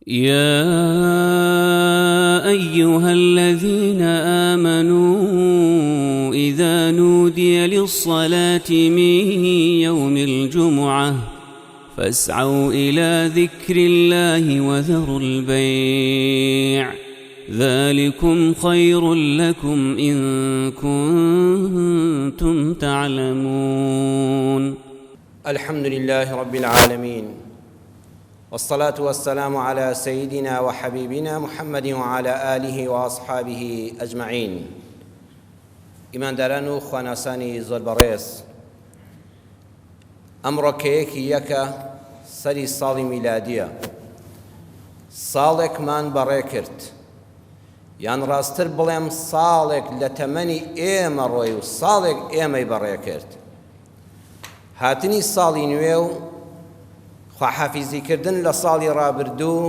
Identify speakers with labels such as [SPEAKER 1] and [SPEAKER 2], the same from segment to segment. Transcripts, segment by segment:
[SPEAKER 1] يا أيها الذين آمنوا إذا نودي للصلاة من يوم الجمعة فاسعوا إلى ذكر الله وذروا البيع ذلكم خير لكم إن كنتم تعلمون.
[SPEAKER 2] الحمد لله رب العالمين، والصلاة والسلام على سيدنا وحبيبنا محمد وعلى آله وأصحابه أجمعين. إيمان دارانو خواناساني زۆر بەڕێز، ئەمڕۆ کەیەکی یەکە سەری ساڵی میلادیە، ساڵێکمان بەڕێ کرد، یان ڕاستتر بڵێم ساڵێک لە تەمەنی ئێمە ڕۆی و ساڵێک ئێمەی بەڕێ کرد. هاتنی ساڵی نوێ و خواحافیزیکردن لە ساڵی ڕابردوو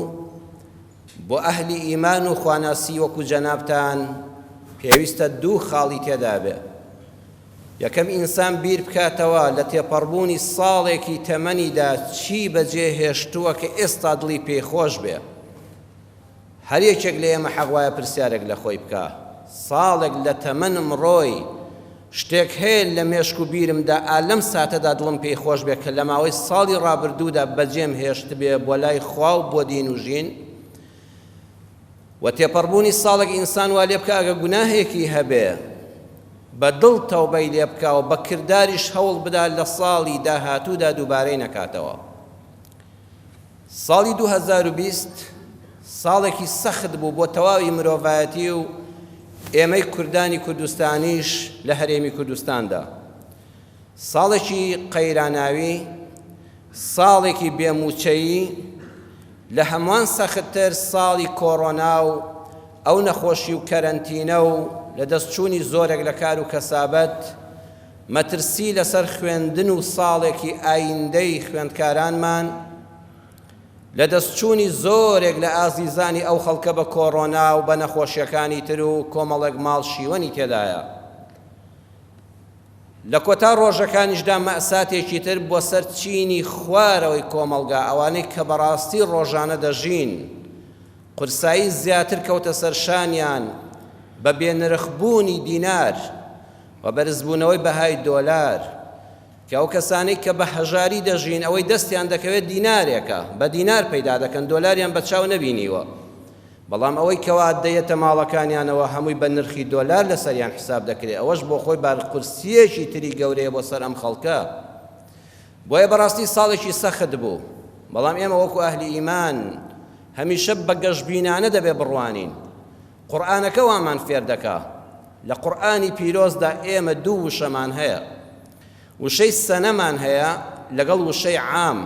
[SPEAKER 2] بۆ ئەهلی ئیمان و خواناسی وەکو جەنابتان پێویستە دوو خاڵی تێدا بێ. یەکەم ئینسان بیر بکاتەوە لە تێپەڕبوونی ساڵێکی تەمەنیدا چی بەجێ هێشتووە کە ئێستا دڵی پێخۆش بێ. هەر یەکێک لە ئێمە حەق وایە پرسیارێک لە خۆی بکە، ساڵێک لە تەمەنم ڕۆی شتێک هەیە لە مێشک و بیرمدا ئالەم ساتەدا دڵم پێی خۆش بێ کە لە ماوەی ساڵی ڕابردوودا بەجێم هێشت بێ بۆ لای خوا و بۆ دین و ژین. و تێپەڕبوونی ساڵێک ئینسان وا لێ بکە ئەگە گوناهێکی هەبێ بە دڵ تەوبەی لێ بکە و بە کرداریش هەوڵ بدا لە ساڵی داهاتوودا دووبارەی نەکاتەوە. ساڵی 2020 ساڵێکی سەخت بوو بۆ تەواوی مرۆڤایەتی و ئێمەی کوردانی کوردستانیش لە هەرێمی کوردستاندا. ساڵێکی قەیراناوی، ساڵێکی بێموچەیی، لە هەمووان سەختتر ساڵی کۆڕۆنا و ئەو نەخۆشی و کەرەنتینە و لە دەستچوونی زۆرێک لە کار و کەسابەت، مەترسی لەسەر خوێندن و ساڵێکی ئایندەی خوێندکارانمان، لە دەستچوونی زۆرێک لە ئازیزانی ئەو خەڵکە بە کۆڕۆنا و بە نەخۆشیەکانی تر و کۆمەڵێک ماڵ شیوەنی تێدایە. لە کۆتا ڕۆژەکانیشدا مەئساتێکی تر بۆ سەر چینی خوارەوەی کۆمەڵگا، ئەوانەی کە بەڕاستی ڕۆژانە دەژین، قورسایی زیاتر کەوتە سەرشانیان بە بێنرخبوونی دینار و بەرزبوونەوەی بەهای دۆلار، کە ئەو کەسانەی کە بە هەژاری دەژین ئەوەی دەستیان دەکەوێت دینارێکە، بە دینار پەیدا دەکەن، دۆلاریان بە چاو نەبینیوە، بەڵام ئەوەی کەوا دەیەتە ماڵەکانیانەوە هەمووی بە نرخی دۆلار لەسەریان حساب دەکرێت، ئەوەش بۆ خۆی بارقورسیەکی تری گەورەیە بۆ سەر ئەم خەڵکە. بۆیە بەڕاستی ساڵێکی سەخت بوو، بەڵام ئێمە وەکو ئەهلی ئیمان هەمیشە بە گەشبینانە دەبێ بڕوانین. قورئانەکە وامان فێر دەکا، لە قورئانی پیرۆزدا ئێمە دوو وشەمان هەیە، وشەی سەنەمان هەیە لەگەڵ وشەی عام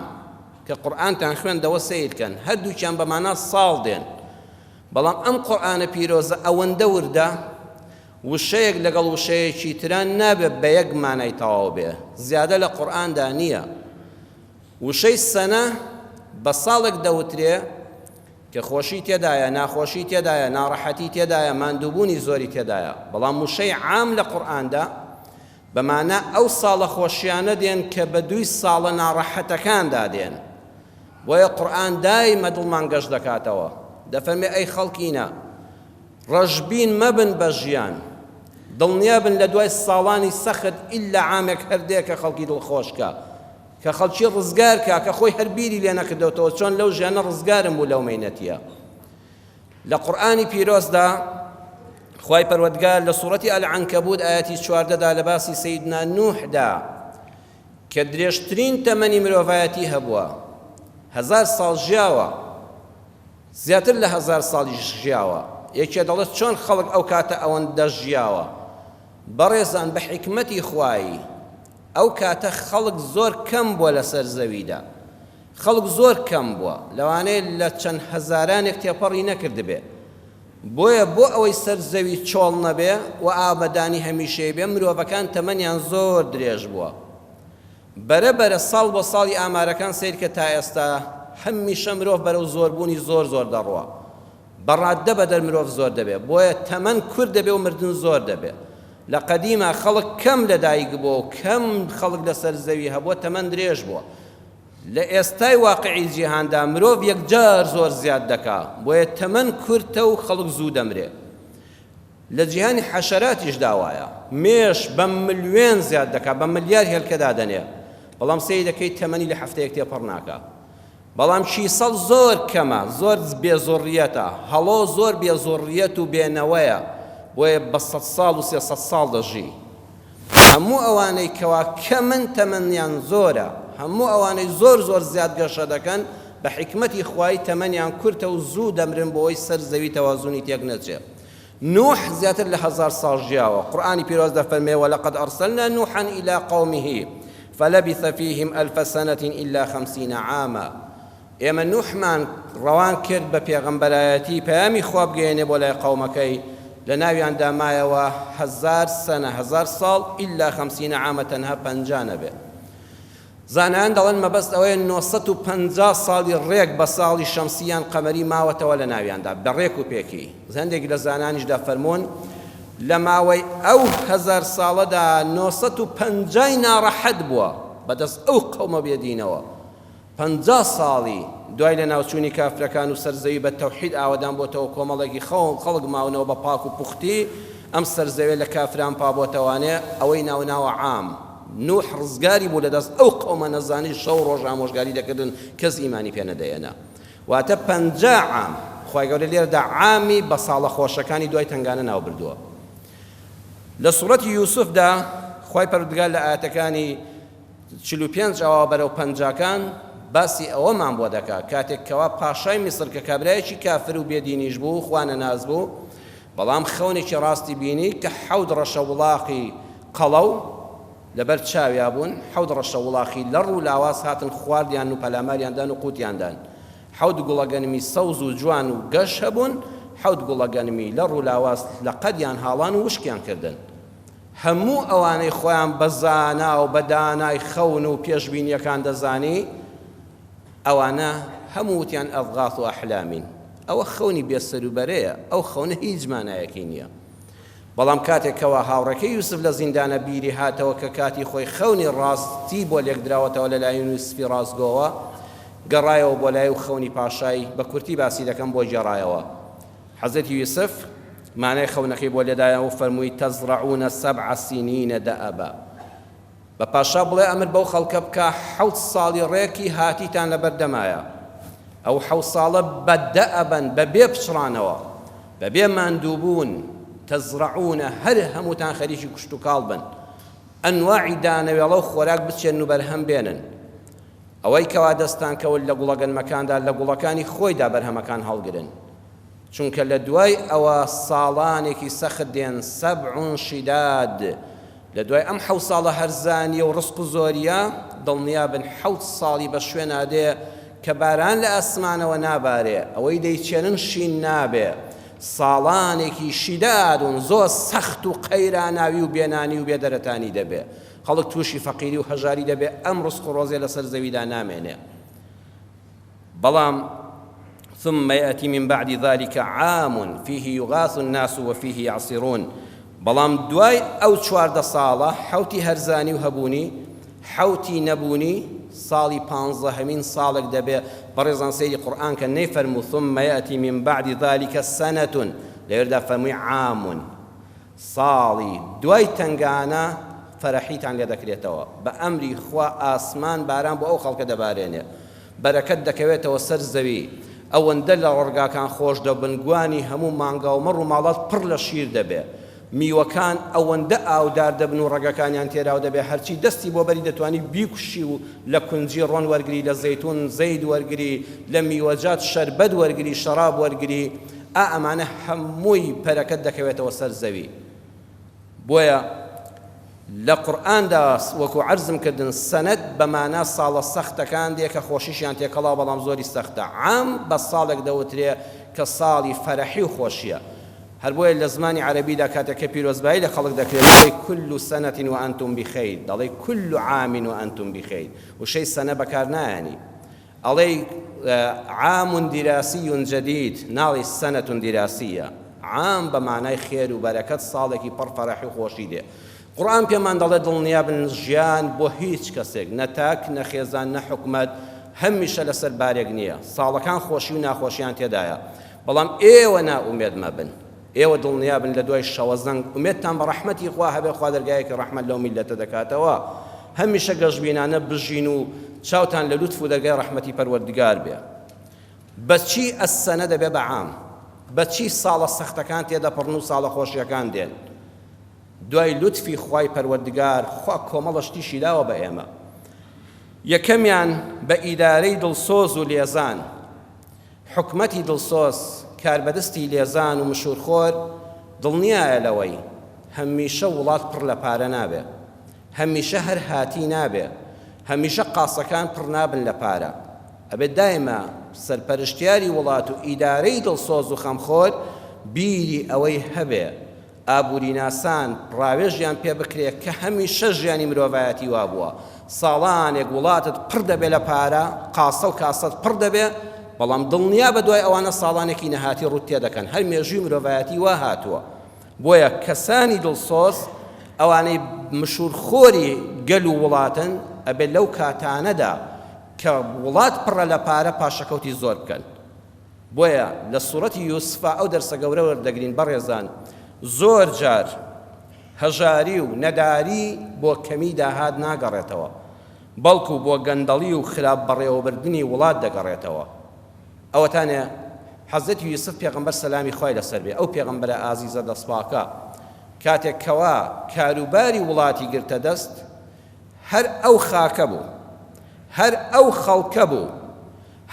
[SPEAKER 2] کە قورئانتان خوێندەوە سەیرکەن، هەردووکیان بەمانا ساڵ دێن، بەڵام ئەم قورئانە پیرۆزە ئەوەندە وردە وشەیەک لەگەڵ وشەیەکی تران نابێت بە یەک مانای تەواو بێ، زیادە لە قورئاندا نییە. وشەی سەنە بە ساڵێک دەوترێ کە خۆشی تێدایە، ناخۆشی تێدایە، ناڕەحەتی تێدایە، ماندووبوونی زۆری تێدایە، بەڵام وشەی عام لە قورئاندا بەمانە ئەو ساڵە خۆشیانە دێن کە بە دووی ساڵە ناڕەحەتەکاندا دێن. بۆیە قورئان دایمە دڵمان گەشت دەکاتەوە، دەفەرمێ ئەی خەڵکینە ڕەشبین مەبن بە ژیان، دڵنیا بن لە دوای ساڵانی سەخت ئیلا عامێک هەردەیە کە خەڵکی دڵخۆشکە، کە خەڵکی ڕزگارکە، کە خۆی هەربیری لێ نەکردەوەتەوە چۆن لەو ژیانە ڕزگارم بوو لەو مەینەتیە. لە قورئانی پیرۆزدا خوای پەروەردگار لە سوورەتی ئەلعنکەبوت ئایەتی 14دا لە باسی سەیدنا نوحدا کە درێژترین تەمەنی مرۆڤایەتی هەبووە، 1000 ساڵ ژیاوە، زیاتر لە 1000 ساڵیش ژیاوە. یەکێ دەڵێت چۆن خەڵک ئەو کاتە ئەوەندە ژیاوە؟ بەڕێزان بە حیکمەتی خوایی ئەو کاتە خەڵک زۆر کەم بووە لەسەر زەویدا، خەڵک زۆر کەم بووە، لەوانەیە لە چەند هەزارانێک تێپەڕی نەکردبێ. بۆیە بۆ ئەوەی سەر زەوی چۆڵ نەبێ و ئابەدانی هەمیشەی بێ، مرۆڤەکان تەمەنیان زۆر درێژ بووە. بەرەبەرە ساڵ بۆ ساڵی ئامارەکان سیر کە تا ئێستا هەمیشە مرۆڤ بەرەو زۆربوونی زۆر دەڕوە، بەڕاددە بەدەر مرۆڤ زۆر دەبێت، بۆیە تەمەن کورد دەبێ و مردن زۆر دەبێت. لە قەدیما خەڵک کەم لەدایک بووە و کەم خەڵک لەسەر زەوی هەبووە، تەمەن درێژ بووە. لە ئێستای واقعی جیهاندا مرۆڤ یەکجار زۆر زیاد دەکا بۆیە تەمەن کورتە و خەڵک زوو دەمرێ لە جیهانی حەشەراتیش داوایە مێش بە ملیۆن زیاد دەکا بە ملیار هێلکەدا دەنێ بەڵام سەی دەکەی تەمەنی لە هەفتەیەک تێپەڕ ناکا بەڵام چیسەڵ زۆر کەمە زۆر بێزۆڕیەتە هەڵۆ زۆر بێزۆڕیەت و بێنەوەیە بۆیە بە 100 ساڵ و 300 ساڵ دەژی هەموو ئەوانەی کەوا کەمن تەمەنیان زۆرە هەموو ئەوانەی زۆر زیاد گەشە دەکەن بە حکمەتی خوای تەمەنیان کورتە و زوو دەمرن بۆی سەر زەوی تەوازوونی تێک نەچێ نوح زیاتر لە 1000 ساڵ ژیاوە قورئانی پیرۆز دەفەرمێ وەلەقەد ئەرسەلنا نوحا إلى قومه فلبث فيهم 1000 سنة إلا 50 عاما ئێمە نوحمان ڕەوان کرد بە پێغەمبەرایەتی پەیامی خوا بگەێنێ بۆ لای قەومەکەی لە ناویاندا مایەوە 1000 سنە 1000 ساڵ إلا 50 عامە تەنها 50 نەبێ زانایان دەڵێن مەبەست ئەوەیە 950 ساڵی ڕێک بە ساڵی شەمسیان قەمەری ماوەتەوە لە ناویاندا بەڕێک و پێکی هەندێک لە زانانیشدا فەرموون لە ماوەی ئەو 1000 ساڵەدا 950 ناڕەحەت بووە بەدەست ئەو قەومە بێدینەوە 50 ساڵی دوای لە ناوچوونی کافرەکان و سەرزەوی بە تەوحید ئاوەدان بۆتەوە کۆمەڵێکی خەڵک ماونەوە بە پاک و پوختی ئەم سەرزەوێ لە کافران پابۆتەوانێ ئەوەی ناوناوە عام نوح ڕزگاری بوو لەدەست ئەو قەومە نەزانی شەو ڕۆژ ئامۆژگاری دەکردن کەس ئیمانی پێ نەدەیەنا واتە 50 عام خوای گەورە لێرەدا عامی بە ساڵە خۆشەکانی دوای تنگانە ناو بردووە لە سوورەتی یوسفدا خوای پەروەردگار لە ئاەتەکانی 45 ئەوە بەرەو 50کان باسی ئەوەمان بۆ دەکا کاتێک کەوا پاشای میسر کە کابرایەکی کافر و بێدینیش بوو خوانە ناز بوو بەڵام خەونێکی ڕاستی بینی کە 7 ڕەشە وڵاقی قەڵەو لەبەر چاویا بوون 7 ڕەشە وڵاقی لەڕ و لاواز هاتن خواردیان و پەلاماریاندان و قوتیاندان 7 گوڵەگەنمی سەوز و جوان و گەش هەبوون 7 گوڵەگەنمی لەڕ و لاواز لە قەدیان هاڵان و وشکیان کردن هەموو ئەوانەی خۆیان بە زانا و بە دانای خەون و پێشبینیەکان دەزانی ئەوانە هەمووتیان ئەضغاث و ئەحلامین ئەوە خەونی بێسەروبەرەیە ئەو خەونە هیچ مانایەکی نییە بەڵام کاتێکەوە هاوڕەکەی یوسف لە زیندانە بیری هاتەوە کە کاتی خۆی خەونی ڕاستی بۆ لێک دراوەتەوە لە لای یوسفی ڕاستگۆوە گەڕایەوە بۆ لای و خەونی پاشای بە کورتی باسی دەکەم بۆ گێڕایەوە حەزەتی یوسف مانای خەونەکەی بۆ لێدایە و فەرمووی تەزرعونە 7 سنین دەئەبا بە پاشا بڵێ ئەمر بەو خەڵکە بکە 7 ساڵی ڕێکی هاتیتان لە بەردەمایە ئەو 7 ساڵە بەدەئەبەن بەبێ پچڕانەوە بەبێ ماندووبوون تەزرعونە هەر هەمووتان خەریکی کوشت و کاڵ بن ئەنواعی دانەوێڵە و خۆراک بچێن و بەرهەم بێنن ئەوەی کەوا دەستان کەوت لە گوڵەگەنمەکاندا لە گوڵەکانی خۆیدا بەرهەمەکان هەڵگرن چونکە لە دوای ئەوە ساڵانێکی سەخت دێن 7 شیداد لە دوای ئەم 7 ساڵە هەرزانیە و ڕزق و زۆریە دڵنیا بن 7 ساڵی بە شوێنادێ کە باران لە ئەسمانەوە نابارێ ئەوەی دەیچێنن شین نابێ ساڵانێکی شیدادون زۆر سەخت و قەیراناوی و بێنانی و بێدەرەتانی دەبێ خەڵک تووشی فەقیری و هەژاری دەبێ ئەم ڕزق و ڕۆزێ لەسەر زەویدا نامێنێ بەڵام ثم يأتي من بعد ذلك عام فيه يغاث الناس وفيه يعصرون بەڵام دوای ئەو 14 ساڵە حوتی هەرزانی و هەبوونی حوتی نەبوونی ساڵی 15 ساڵێک دەبێ بەڕێزان سەیری قورئان کە نەیفەرموو ثم يأتي من بعد ذلك سنة لێرەدا فەرمووی عام ساڵی دوای تنگانە فەرەحیتان لێ دەکرێتەوە بە ئەمری خوا ئاسمان باران بۆ ئەو خەڵکە دەبارێنێ بەرەکەت دەکەوێتەوە سەر زەوی ئەوەندە لە ڕۆرگاکان خۆش دەبن گوانی هەموو مانگا و مەڕ و ماڵات پڕ لە شیر دەبێ میوەکان ئەوەندە ئاودار دەبن و ڕێگەکانیان تێراو دەبێ هەرچی دەستی بۆ بەری دەتوانی بیکوشی و لە کونجی ڕۆن وەرگری لە زەیتون زەید وەرگری لە میوەجات شەربەت وەرگری شەراب وەرگری ئەمانە هەمووی پەرەکەت دەکەوێتەوە سەر زەوی بۆیە لە قورئاندا وەکو عەرزم کردن سەنەد بەمانە ساڵە سەختەکان دێ کە خۆشیشیان تێکەڵا بەڵام زۆری سەختە عام بە ساڵێک دەوترێ کە ساڵی فەرەحی و خۆشیە هەر بۆیە لە زمانی عەرەبیدا کاتێککە پیرۆزبایی لە خەڵک دەکرێت دەڵێ كل سنة وأنتم بخير دەڵێ كل عام وأنتم بخير وشەی سەنە بەکار نایانی ئەڵێ عام دراسي جديد ناڵی سنة دراسية عام بەمانای خێر و بەرەکەت ساڵێکی پڕ فەرەحی و خۆشی دێ قورئان پێمان دەڵێ دڵنیا بن ژیان بۆ هیچ کەسێک نەتاک نەخێزان نەحکومەت هەمیشە لەسەر بارێک نییە ساڵەکان خۆشی و ناخۆشیان تێدایە بەڵام ئێوە نائومێد مەبن ئێوە دڵنیابن لە دوای شەوە زەنگ ئومێدتان بە ڕەحمەتی خوا هەبێ خوا دەرگایەکی ڕەحمەت لەو میلەتە دەکاتەوە هەمیشە گەشببینانە بژین و چاوتان لە لوتف و دەرگای ڕەحمەتی پەروەردگار بێ بەچی ئەسسەنە دەبێ بە عام بەچی ساڵە سەختەکان تێدەپڕن و ساڵە خۆشیەکان دێن دوای لوتفی خوای پەروەردگار خوا کۆمەڵە شتیشی داوە بە ئێمە یەکەمیان بە ئیدارەی دڵسۆز و لێزان حکومەتی دڵسۆز کاربەدەستی لێزان و مشورخۆر دڵنیایە لەوەی هەمیشە وڵات پڕ لە پارە نابێ هەمیشە هەر هاتی نابێ هەمیشە قاسەکان پڕ نابن لە پارە ئەبێت دایمە سەرپەرشتیاری وڵات و ئیدارەی دڵسۆز و خەمخۆر بیری ئەوەی هەبێ ئابووریناسان ڕاوێژیان پێ بکرێت کە هەمیشە ژیانی مرۆڤایەتی وا بووە ساڵانێک وڵاتت پڕ دەبێ لە پارە قاسە و کاسەت پڕ دەبێ بەڵام دڵنیا بە دوای ئەوانە ساڵانێکی نەهاتی ڕوت تێ دەکەن هەر مێژووی مرۆڤایەتی وا هاتووە بۆیە کەسانی دڵسۆز ئەوانەی مشورخۆری گەل و وڵاتن ئەبێت لەو کاتانەدا کە وڵات پڕە لە پارە پاشەکەوتی زۆر بکەن بۆیە لە سوورەتی یوسفا ئەو دەرسە گەورە وەردەگرین بەڕێزان زۆر جار هەژاری و نەداری بۆ کەمی داهات ناگەڕێتەوە بەڵکو بۆ گەندەڵی و خراپ بەڕێوەبردنی وڵات دەگەڕێتەوە ئەوەتانێ حەزرەتی یوسف پێغەمبەر سەلامی خوای لەسەر بێ ئەو پێغەمبەرە ئازیزە دەسپاکە کاتێک کەوا کاروباری وڵاتی گرتە دەست هەر ئەو خاکە بوو هەر ئەو خەڵکە بوو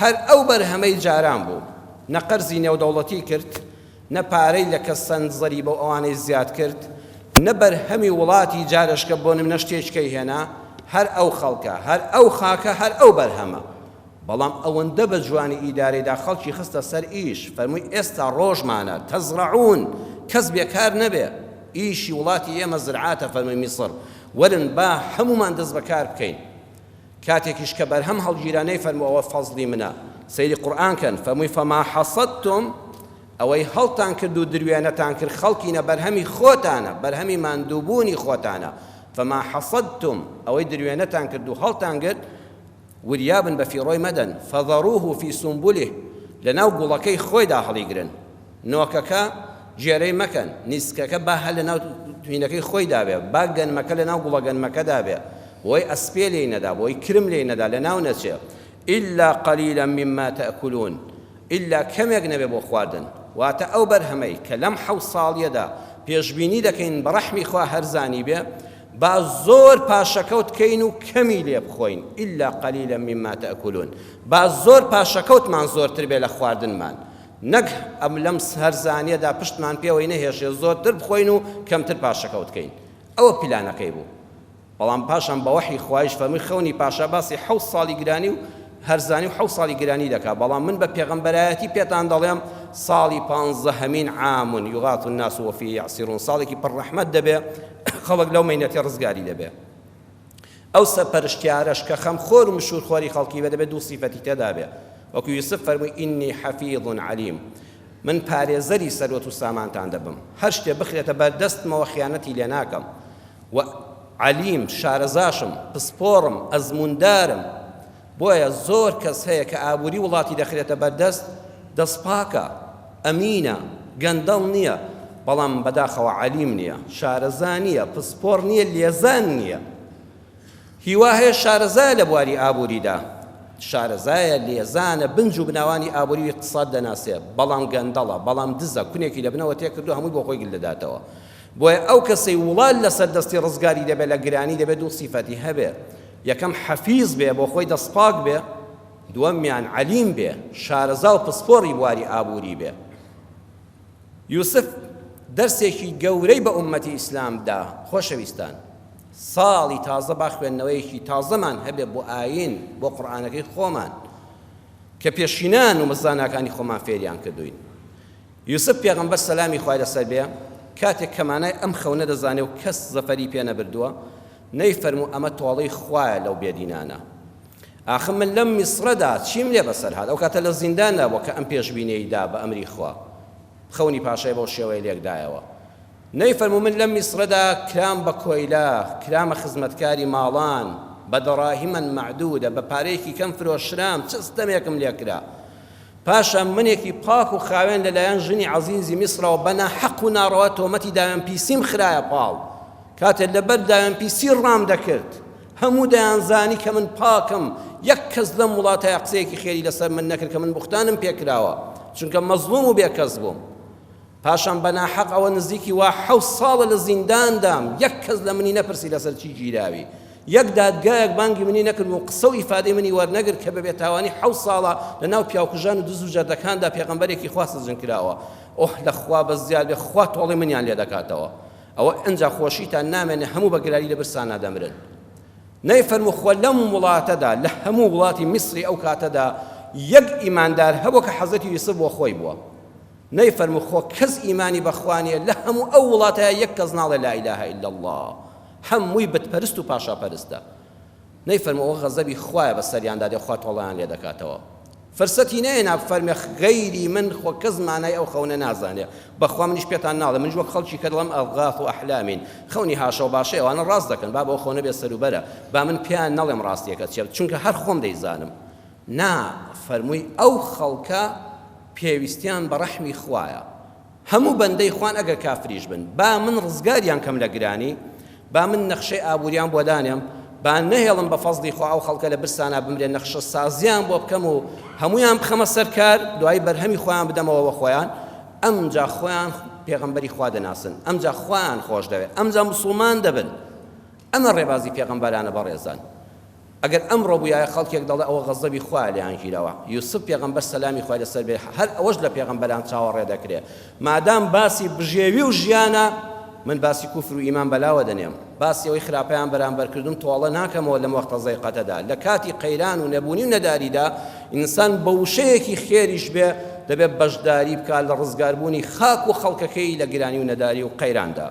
[SPEAKER 2] هەر ئەو بەرهەمەی جاران بوو نە قەرزی نێودەوڵەتی کرد نە پارەی لە کەس سەنزەری بۆ ئەوانەی زیاد کرد نە بەرهەمی وڵاتی جارشکە بۆ نمونە شتێچکەی هێنا هەر ئەو خەڵکە هەر ئەو خاکە هەر ئەو بەرهەمە بەڵام ئەوەندە بە جوانی ئیدارەیدا خەڵکی خستە سەر ئیش فەرمووی ئێستا ڕۆژمانە تەزڕەعون کەس بێکار نەبێ ئیشی وڵاتی ئێمە زرعاتە فەرمووی میسر وەرن با هەمومان دەست بەکار بکەین کاتێکیش کە بەرهەم هەڵگیرانەی فەرمووەوە فەزلی منە سەیری قورئان کەن فەرمووی فەما حەسەدتم ئەوەی هەڵتان کرد و دروێنەتان کرد خەڵکینە بەرهەمی خۆتانە بەرهەمی ماندووبوونی خۆتانە فەما حەسەدتم ئەوەی دروێنەتان کرد و هەڵتان کرد وریابن بە فیڕۆی مەدەن فەذەڕوه فی سومبوله لەناو گوڵەکەی خۆیدا هەڵیگرن نۆکەکە گێرەی مەکەن نیسکەکە با هەل لەناو توینەکەی خۆیدا بێ با گەنمەکە لەناو گوڵە گەنمەکەدا بێ بۆی ئەسپێ لێی نەدا بۆی کرم لێی نەدا لەناو نەچێ ئیلا قەلیلا مما تەئکولون ئیلا کەمێک نەبێ بۆ خواردن واتە ئەو بەرهەمەی کە لەم 7 ساڵیەدا پێشبینی دەکەین بە ڕەحمی خوا هەرزانی بێ با زۆر پاشەکەوت کەین و کەمی لێ بخۆین ئیلا قەلیلا مما تەئکولون با زۆر پاشەکەوتمان زۆرتر بێ لە خواردنمان نەک ئەم لەم هەرزانیەدا پشتمان پێوەی نەهێشێ زۆرتر بخۆین و کەمتر پاشەکەوت کەین ئەوە پلانەکەی بوو بەڵام پاشان بە وەحی خوایش فەرمووی خەونی پاشا باسی 7 ساڵی گرانی و هەرزانی و 7 ساڵی گرانی دەکا بەڵام من بە پێغەمبەرایەتی پێتان دەڵێم ساڵی 15 عام یغاث الناس وفی یعصرون ساڵێکی پڕ ڕەحمەت دەبێ خەڵک لەو مەینەتی ڕزگاری دەبێ ئەو سەرپەرشتیارەش کە خەمخۆر و مشورخۆری خەڵکی بێ دەبێت دوو سیفەتی تێدا بێ وەکو یوسف فەرمووی ئینی حەفیظ علیم من پارێزەری سەرۆت و سامانتان دەبم هەر شتێ بخرێتە بەردەستمەوە خیانەتی لێ ناکەم و علیم شارەزاشم پسپۆڕم ئەزموندارم بۆیە زۆر کەس هەیە کە ئابووری وڵاتی دەخرێتە بەردەست دەستپاکە ئەمینە گەندەڵ نییە بەڵام بەداخەوە علیم نییە شارەزا نییە پسپۆڕ نییە لێزان نییە هیوا هەیە شارەزایە لە بواری ئابووریدا شارەزایە لێزانە بنج و بناوانی ئابووری اقتصاد دەناسێ بەڵام گەندەڵە بەڵام دزە کونێکی لە بنەوە تێکردو هەمووی بۆ خۆی گل دەداتەوە بۆیە ئەو کەسەی وڵات لەسەر دەستی ڕزگاری دەبێت لە گرانی دەبێت دوو سیفەتی هەبێ یەکەم حەفیظ بێ بۆ خۆی دەستپاک بێ دووەمیان علیم بێ شارەزا و پسپۆڕی بواری ئابووری بێ یوسف دەرسێکی گەورەی بە ئومەتی ئیسلامدا خۆشەویستان ساڵی تازە با خوێندنەوەیەکی تازەمان هەبێ بۆ ئاین بۆ قورئانەکەی خۆمان کە پێشینان و مزاناکانی خۆمان فێریان کردوین یوسف پێغەمبەر سەلامی خوای لەسەر بێ کاتێک کەمانای ئەم خەونە دەزانێ و کەس زەفەری پێ نەبردووە نەیفەرموو ئەمە تۆڵەی خوایە لەو بێدینانە ئاخر من لەم میسرەدا چیم لێ بەسەر هات ئەو کاتە لە زینداندا بۆ کە ئەم پێشبینیەیدا بە ئەمری خوا خەونی پاشای بەو شێوەیە لێکدایەوە نەیفەرموو من لەم میسرەدا کرام بە کۆیلا کرامە خزمەتکاری ماڵان بە دەڕاهیمەن معدودە بە پارەیەکی کەم فرۆشرام چ ستەمێکم لێکرا پاشان منێکی پاک و خاوێن لەلایەن ژنی عەزیزی میسرەوە بە ناحەق و ناڕەوا تۆمەتی داوێن پیسیم خرایە پاڵ کاتێک لەبەر داوێن پیسی ڕام دەکرد هەموو دەیانزانی کە من پاکم یەک کەس لەم وڵاتەیە قسەیەکی خێری لەسەر من نەکرد کە من بوختانم پێکراوە چونکە مەزلوم و بێکەس بووم پاشان بە ناحەق ئەوە نزیکی وا 7 ساڵە لە زینداندام یەک کەس لە منی نەپرسی لەسەر چی گیراوی یەک دادگایەک بانگی منی نەکرد و قسە و ئیفادەی منی وەرنەگرت کە بە بێتاوانی 7 ساڵە لەناو پیاوکوژان و دز و جەردەکاندا پێغەمبەرێکی خوا سزن کراوە ئۆه لەخوا بەزیاد بێ خوا تۆڵی منیان لێ دەکاتەوە ئەوە ئەنجا خۆشیتان نامێنێ هەموو بەگراری لە برسانە دەمرن نەیفەرموو خۆ لەم وڵاتەدا لە هەموو وڵاتی میسری ئەو کاتەدا یەک ئیماندار هەبوو کە حەزەتی یوسف بۆ خۆی بووە نەیفەرموو خۆ کەس ئیمانی بەخوانیە لە هەموو ئەو وڵاتەیە یەک کەس ناڵێ لا ئیلاهە ئیلا الله هەمووی بتپەرست و پاشاپەرستە نەیفەرموو ئەوە غەزەبی خوایە بە سەریاندا دێ خوا تۆڵەیان لێ دەکاتەوە فرسەتی نەیەنا بفەرمێ غەیری من خۆ کەس مانای ئەو خەونە نازانێ بەخوا منیش پێتان ناڵێ منیش وەک خەڵکی کە دڵم ئەڵغاث و ئەحلامین خەونی هاشە و باشەیە ئەوانە ڕاست دەکەن با بەو خەونە بێ سەروبەرە با من پێیان نەڵێم ڕاستیەکە چێ چونکە هەر خۆم دەیزانم نا فەرمووی ئەو خەڵکە پێویستیان بە ڕەحمی خوایە هەموو بەندەی خوان ئەگەر کافریش بن با من ڕزگاریان کەم لە گرانی با من نەخشەی ئابووریان بۆ دانێم با نەهێڵم بە فەزلی خوا ئەو خەڵکە لە برسانە بمرێن نەخشە سازیان بۆ بکەم و هەمویان بخەمە سەرکار دوای بەرهەمی خۆیان بدەمەوە بە خۆیان ئەمجا خۆیان پێغەمبەری خوا دەناسن ئەمجا خۆیان خۆش دەوێت ئەمجا موسڵمان دەبن ئەمە ڕێبازی پێغەمبەرانە بەڕێزان ئەگەر ئەمڕۆ بووایە خەڵکێک دەڵێ ئەوە غەزەبی خوا لێیان گیرەوە یوسف پێغەمبەر سەلامی خوای لەسەر بێ هەر ئەوەش لە پێغەمبەران چاوەڕێ دەکرێت مادام باسی بژێوی و ژیانە من باسی کوفر و ئیمان بەلاوە دەنێم باسی ئەوەی خراپەیان بەرامبەرکردم تۆڵە ناکەمەوە لەم وەختە زەیقەتەدا لە کاتی قەیران و نەبوونی و نەداریدا ئینسان بە وشەیەکی خێریش بێ دەبێت بەشداری بکات لە ڕزگاربوونی خاک و خەڵکەکەی لە گرانی و نەداری و قەیراندا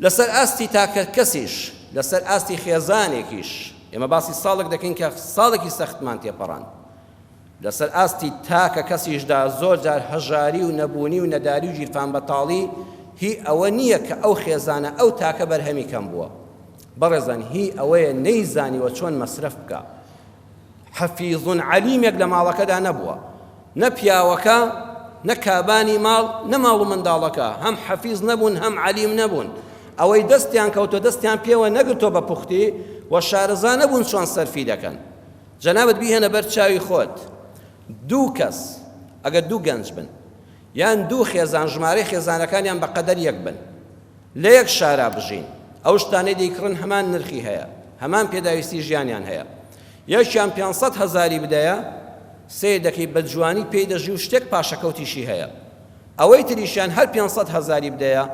[SPEAKER 2] لەسەر ئاستی تاکە کەسیش لەسەر ئاستی خێزانێکیش ئێمە باسی ساڵێک دەکەین کە ساڵێکی سەختمان تێپەڕان لەسەر ئاستی تاکە کەسیشدا زۆر جار هەژاری و نەبوونی و نەداری و گیرفان بەتاڵی هی ئەوە نییە کە ئەو خێزانە ئەو تاکە بەرهەمی کەم بووە بەڕێزان هی ئەوەیە نەیزانیوە چۆن مەسرف بکە حەفیظون عەلیمێک لە ماڵەکەدا نەبووە نە پیاوەکە نە کابانی ماڵ نە ماڵ و منداڵەکە هەم حەفیظ نەبوون هەم عەلیم نەبوون ئەوەی دەستیان کەوتۆ دەستیان پێوە نەگرتۆ بە پوختی و شارەزا نەبوون چۆن سەرفی دەکەن جەنابەت بیهێنە بەر چاوی خۆت دوو کەس ئەگەر دوو گەنج بن یان دوو خێزان ژمارەی خێزانەکانیان بە قەدەر یەک بن لە یەک شارا بژین ئەو شتانەی دەیکڕن هەمان نرخی هەیە هەمان پێداویستی ژیانیان هەیە یەکیان 500,000 بدەیە سێ دەکەی بە جوانی پێی دەژی و شتێک پاشەکەوتیشی هەیە ئەوەی تریشیان هەر 500,000 بدەیە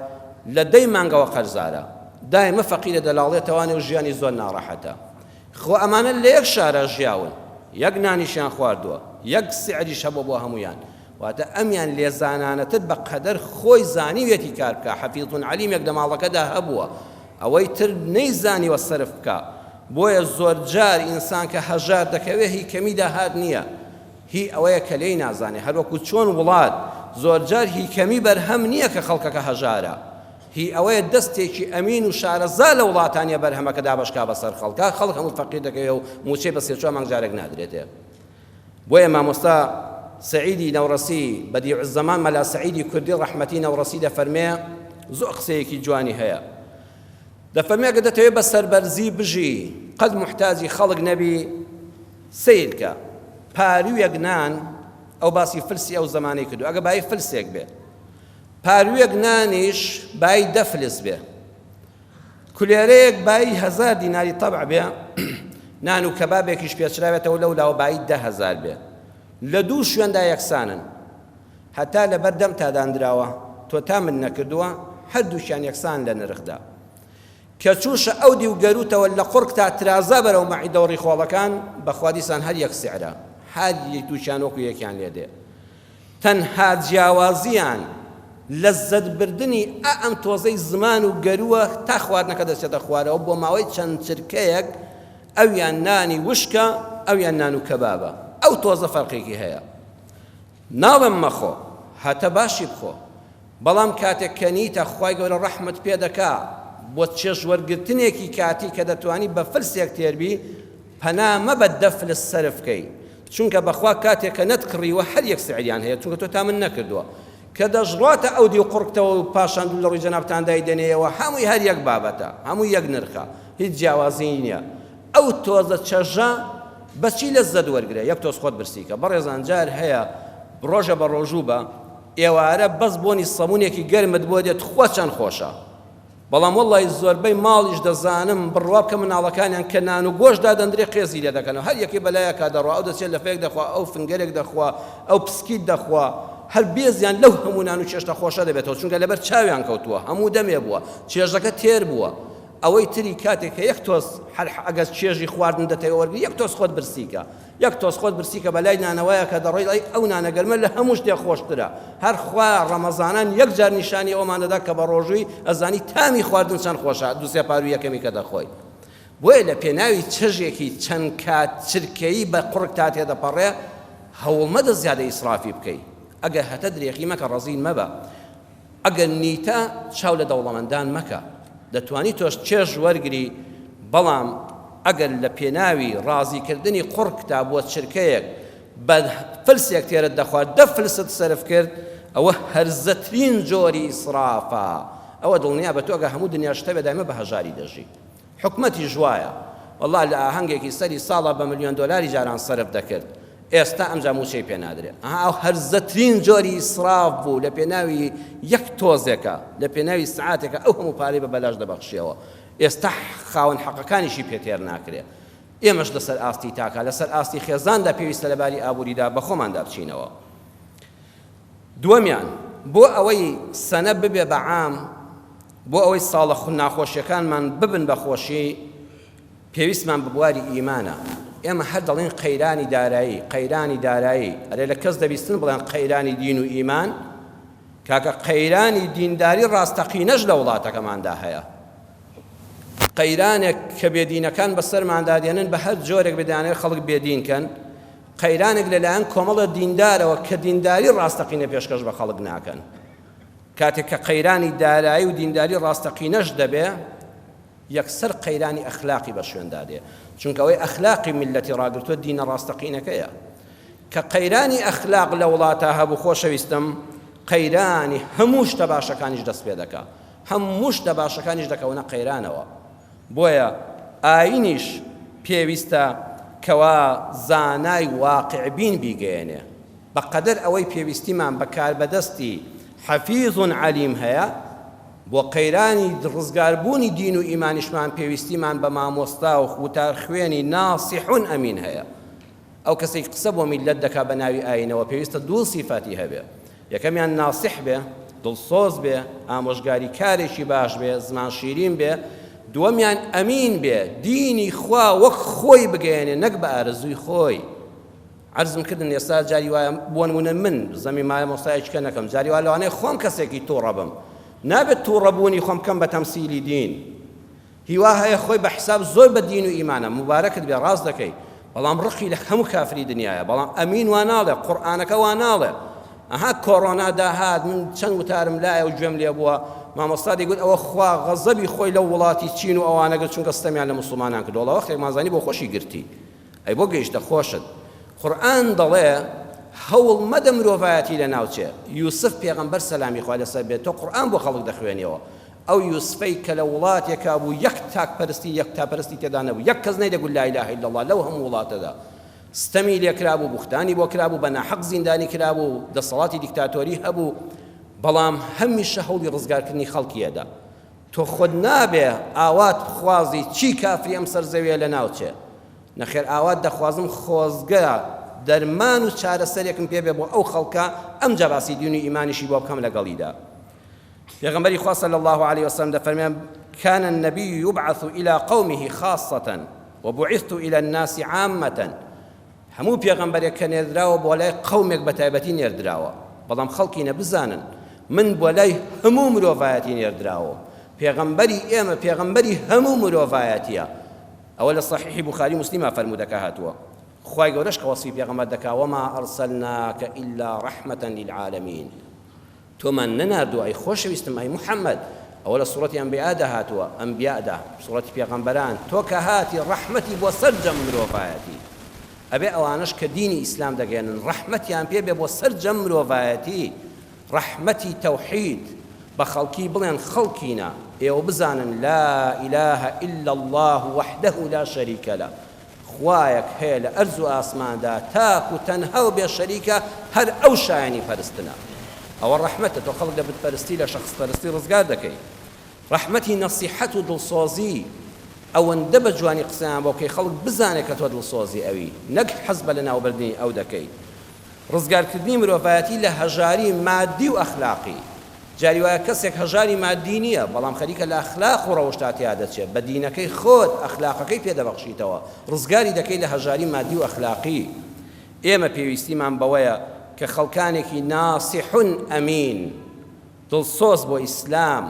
[SPEAKER 2] لە دەی مانگەوە قەرزارە دایمە فەقیرە دەلاڵێتەوانێ و ژیانی زۆر ناڕەحەتە خۆ ئەمانە لە یەک شارە ژیاون یەک نانیشیان خواردووە یەک سعریش هەبووە بۆ هەمویان واتە ئەمیان لێزانانەتر بە قەدەر خۆی زانیوێتی کار بکە حەفیظون عەلیمێک لە ماڵەکەدا هەبووە ئەوەی تر نەیزانیوە سەرف بکە بۆیە زۆر جار ئینسان کە هەژار دەکەوێ هی کەمی داهات نییە هی ئەوەیە کە لێی نازانێ هەروەکو چۆن وڵات زۆر جار هی کەمی بەرهەم نییە کە خەڵکەکە هەژارە هی ئەوەیە دەستێکی ئەمین و شارەزا لە وڵاتانیە بەرهەمەکەدا بەشکا بەسەر خەڵکە خەڵک هەموو فەقیر دەکەوێ و موچەی بە سێ-چوار مانگ جارێک نادرێتێ بۆیە مامۆستا سعیدی نەورەسی بەدیع الزەمان مەلا سعیدی کوردی ڕەحمەتی نەورەسی دەفەرمێ زۆر قسەیەکی جوانی هەیە دەفەرمێ ئەگەر دەتەوێت بە سەربەرزی بژی قەت محتاجی خەڵک نەبی سیرکە پارویەک نان ئەو باسی فلسی ئەو زەمانەی کردو ئەگە بای فلسێک بێ پارویەک نانیش بای 10 فلس بێ کولێرەیەک بای 1000 دیناری تەبع بێ نان و کەبابێکیش پێچراوێتەوە لەولاوە بای 10,000 بێ لە دوو شوێندا یەکسانن هەتا لە بەردەم تادانراوە تۆ تا من نەکردووە هەردووشیان یەکسان لە نرخدا کە چووشە ئەو دی و گەروتەوە لە قورق تا ترازا بەرەو مەعیدە و ڕیخۆڵەکان بەخوا دیسان هەر یەک سعرە هەر دووشیان وەکو یەکیان لێ دێ تەنها جیاوازیان لەزەت بردنی ئەم تۆزەی زمان و گەرووە تا خواردنەکە دەچێتە خوارەوە بۆ ماوەی چەند چرکەیەک ئەویان نانی وشکە ئەویان نان و کەبابە ئەو تۆزە فەرقێکی هەیە ناڵم مەخۆ هاتە باشی بخۆ بەڵام کاتێک کە نیتە خوای گەورە ڕەحمت پێ دەکا بۆ چێژ وەرگرتنێکی کاتی کە دەتوانی بە فلسێک تێربی پەنا مەبە دەفلس سەرف بکەی چونکە بەخوا کاتێک کە نەتکڕیوە هەر یەک سعریان هەیە چونکە تۆ تا من نەکردووە کە دەژڕاتە ئەو دی و قڕکتەوە و پاشان دوو لە ڕووی جەنابتاندای دێنێەوە هەمووی هەر یەک بابەتە هەمووی یەک نرخە هیچ جیاوازی نییە ئەو تۆزە چەژە بەچی لەزەت وەرگرێ یەک تۆز خۆت برسیکە بەڕێزان جار هەیە ڕۆژە بە ڕۆژوو بە ئێوارە بەس بۆنی سەمونێکی گەرمت بۆ دێت خۆ چەند خۆشە بەڵام وەڵی زۆربەی ماڵیش دەزانم بڕوا بکە مناڵەکانیان کە نان و گۆشتدا دەندرێ قێزی لێ دەکەنەوە هەر یەکی بەلایەکە دەڕوا ئەو دەچێت لە فێک دەخوا ئەو فنگەرێک دەخوا ئەو پسکیت دەخوا هەر بێزیان لەو هەموو نان و چێشتە خۆشە دەبێتەوە چونکە لەبەر چاویان کەوتووە هەموو دەمێ بووە چێژەکە تێر بووە ئەوەی تری کاتێک کە یەک تۆز هەر ئەگەر چێژی خواردن دەتەوە وەرگری یەک تۆز خۆت برسیکە یەک تۆز خۆت برسیکە بەلای نانەوەیە کە دەڕۆی ئەو نانەگەرمە لە هەموو شتێک خۆشترە هەر خوا ڕەمەزانان یەک جار نیشانی ئەومان دەدا کە بە ڕۆژووی ئەزانی تامی خواردن چەند خۆشە دووسێ پاروی یەکەمی کە دەخۆی بۆیە لە پێناوی چێژێکی چەند کات چرکەیی بە قوڕک تا تێدەپەڕێ هەوڵ مەدە زیادە ئیسرافی بکەیت ئەگەر هەتە درێخی مەکە ڕەزین مەبە ئەگەر نیتە چاو لە دەوڵەمەندان مەکە دەتوانی تۆش چێژ وەرگری بەڵام ئەگەر لە پێناوی ڕازیکردنی قوڕکتا بۆ چرکەیەک بە فلسێک تێرت دەخوات دە فلست سەرف کرد ئەوە هەرزەترین جۆری ئیسرافە ئەوە دڵنیا بە تۆ ئەگە هەموو دنیا شتە بێدایمە بە هەژاری دەژی حکومەتی ژوایە وەڵا لە ئاهەنگێکی سەری ساڵە بە ملیۆن دۆلاری جاران سەرف دەکرد ئێستا ئەمجا موچەی پێ نادرێت ئەو هەرزەترین جۆری ئیسراف بوو لە پێناوی یەک تۆزێکە لە پێناوی سعاتێکە ئەو هەموو پارەی بە بەلاش دەبەخشیەوە ئێستا خاوەن حەقەکانیشی پێتێر ناکرێت ئێمەش لەسەر ئاستی تاکە لەسەر ئاستی خێزاندا پێویستە لەباری ئابووریدا بە خۆماندا بچینەوە دووەمیان بۆ ئەوەی سەنە ببێ بە عام بۆ ئەوەی ساڵە ناخۆشیەکانمان ببن بە خۆشی پێویستمان ببواری ئیمانە ئێمە هەر دەڵێن قەیرانی دارایی ئەرێ لە کەس دەبیستن بڵێن قەیرانی دین و ئیمان کاکە قەیرانی دینداری ڕاستەقینەش لە وڵاتەکەماندا هەیە قەیرانێک کە بێدینەکان بەسەرماندا دێنن بە هەر جۆرێک بدانێت خەڵک بێدینکەن قەیرانێک لەلایەن کۆمەڵە دیندارەوە کە دینداری ڕاستەقینە پێشکەش بە خەڵک ناکەن کاتێک کە قەیرانی دارایی و دینداری ڕاستەقینەش دەبێ یەکسەر قەیرانی ئەخلاقی بە شوێندا دێ چونکە ئەوەی ئەخلاقی میلەتی ڕاگرتووە دینە ڕاستەقینەکەیە کە قەیرانی ئەخلاق لە وڵاتە هەبوو خۆشەویستم قەیرانی هەموو شتە باشەکانیش دەست پێ دەکا هەموو شتە باشەکانیش دەکەونە قەیرانەوە بۆیە ئاینیش پێویستە کەوا زانای واقعبین بیگەێنێ بەقەدەر ئەوەی پێویستیمان بەکار بەدەستی حەفیظ علیم هەیە بۆ قەیرانی ڕزگاربوونی دین و ئیمانیشمان پێویستیمان بە مامۆستا و خوتار خوێنی ناسیحون ئەمین هەیە ئەو کەسێک قسە بۆ میلەت دەکا بە ناوی ئاینەوە پێویستە دوو سیفەتی هەبێ یەکەمیان ناسیح بێ دڵسۆز بێ ئامۆژگاری کارێکی باش بێ زمان شیرین بێ دووەمیان ئەمین بێ دینی خوا وەک خۆی بگەێنێ نەک بە ئارزووی خۆی عەرزم کردن ئێستا جاری وایە بۆ نمونە من زەمی مایە مۆستایەکە نەکەم جاری وا لەوانەیە خۆم کەسێکی تووڕە بم نابێت تووڕەبوونی خۆم بکەم بە تەمسیلی دین هیوا هەیە خۆی بە حساب زۆر بە دین و ئیمانە مبارەکت بێ ڕاست دەکەی بەڵام ڕقی لە هەموو کافری دنیاە بەڵام ئەمین وا ناڵێ قورئانەکە وا ناڵێ ئەها کۆڕۆنا داهات من چەند وتارم لایە و گوێم لێ بووە مامۆستا دەیگوت ئەوە خوا غەزەبی خۆی لەو وڵاتی چین و ئەوانە گرت چونکە ستەمیان لە موسڵمانان کردووە لە وەختێک مازانی بۆ خۆشی گرتی ئەی بۆ گەیشتە خۆشت قورئان دەڵێ هەوڵ مەدە مرۆڤایەتی لە ناوچێ یوسف پێغەمبەر سەلامی خوا لەسەر بێت تۆ قورئان بۆ خەڵک دەخوێنیەوە ئەو یوسفەی کە لە وڵاتێکا بوو یەک تاکپەرستی یەک تاپەرستی تێدا نەبوو یەک کەس نەیدەگوت لا ئیلاهە ئیلا الله لەو هەموو وڵاتەدا ستەمی لێ کرابوو بوختانی بۆ کرابوو بە ناحەق زیندانی کرابوو دەسەڵاتی دیکتاتۆری هەبوو بەڵام هەمیشە هەوڵی ڕزگارکردنی خەڵکیەدا تۆ خۆت نابێ ئاوات بخوازی چی کافری ئەم سەرزەویە لە ناوچێ نەخێر ئاوات دەخوازم خۆزگە دەرمان و چارەسەرێکم پێ بێ بۆ ئەو خەڵکە ئەمجا باسی دین و ئیمانیشی بۆ بکەم لەگەڵیدا پێغەمبەری خوا صلی الله عليه وسلم دەفەرمێن كان النبي يبعث إلى قومه خاصة وبعثت إلى الناس عامة هەموو پێغەمبەرێک کە نێردراوە بۆ لای قەومێک بە تایبەتی نێردراوە بەڵام خەڵکی نەبزانن من بۆ لای هەموو مرۆڤایەتی نێردراوە پێغەمبەری ئێمە پێغەمبەری هەموو مرۆڤایەتیە ئەوە لە صحیحی بوخاری مسلیمە فەرموودەکە هاتووە خوای گەورەش کە وەسفی پێغەمبەر دەکا وما ئەرسەلناکە ئیلا ڕەحمەتەن للعالەمین تۆمان نەناردووە ئەی خۆشەویستم ئەی محەممەد ئەوە لە سوڕەتی ئەنبیادا هاتووە ئەنبیادا سوڕەتی پێغەمبەران تۆ کە هاتی ڕەحمەتی بۆ سەر جەم مرۆڤایەتی ئەبێ ئەوانش کە دینی ئیسلام دەگەێنن ڕەحمەتیان پێ بێ بۆ سەر جەم مرۆڤایەتی ڕەحمەتی تەوحید بە خەڵکی بڵێن خەڵکینە ئێوە بزانن لا إله إلا الله وحده لا شريك له خوایەک هەیە لە ئەرز و ئاسماندا تاک و تەنها و بێ شەریکە هەر ئەو شایانی پەرستنە ئەوە ڕەحمەتە تۆ خەڵک دەبت پەرستی لە شەخص پەرستی ڕزگار دەکەی ڕەحمەتی نەسیحەت و دڵسۆزی ئەوەندە بە جوانی قسەیان بۆ بکەی خەڵک بزانێت کە تۆ دڵسۆزی ئەوی نەک حەز بە لە ناوبردنی ئەو دەکەی ڕزگارکردنی مرۆڤایەتی لە هەژاری مادی و ئەخلاقی جاری وایە کەسێک هەژاری مادی نییە بەڵام خەریکە لە ئەخلاق و ڕەوشتا تیا دەچێت بە دینەکەی خۆت ئەخلاقەکەی پێدەبەخشیتەوە ڕزگاری دەکەی لە هەژاری مادی و ئەخلاقی ئێمە پێویستیمان بەوەیە کە خەڵکانێکی ناسیحون ئەمین دڵسۆز بۆ ئیسلام